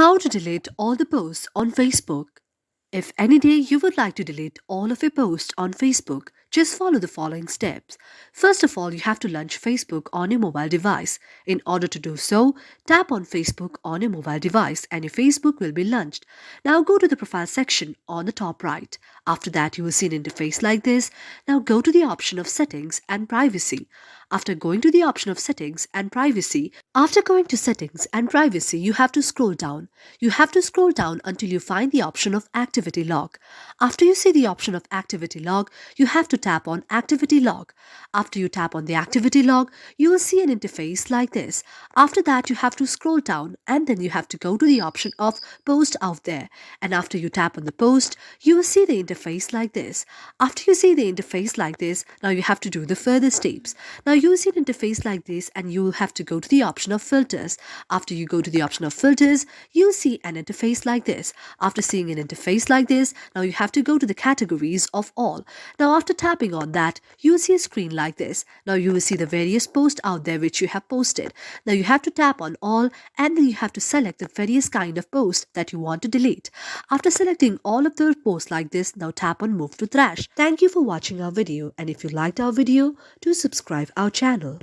How to delete all the posts on Facebook. If any day you would like to delete all of your posts on Facebook, just follow the following steps. First of all, you have to launch Facebook on your mobile device. In order to do so, tap on Facebook on your mobile device and your Facebook will be launched. Now go to the profile section on the top right. After that, you will see an interface like this. Now go to the option of settings and privacy. After going to the option of settings and privacy, you have to scroll down. You have to scroll down until you find the option of activity log. After you see the option of activity log, you have to tap on activity log. After you tap on the activity log, you will see an interface like this. After that, you have to scroll down and then you have to go to the option of post out there. And after you tap on the post, you will see the interface like this. After you see the interface like this, now you have to do the further steps. Now you will see an interface like this and you will have to go to the option of filters. After you go to the option of filters, you'll see an interface like this. After seeing an interface like this, now you have to go to the categories of all. Now after tapping on that, you will see a screen like this. Now you will see the various posts out there which you have posted. Now you have to tap on all and then you have to select the various kind of posts that you want to delete. After selecting all of the posts like this, now tap on move to trash. Thank you for watching our video, and if you liked our video, do subscribe our channel.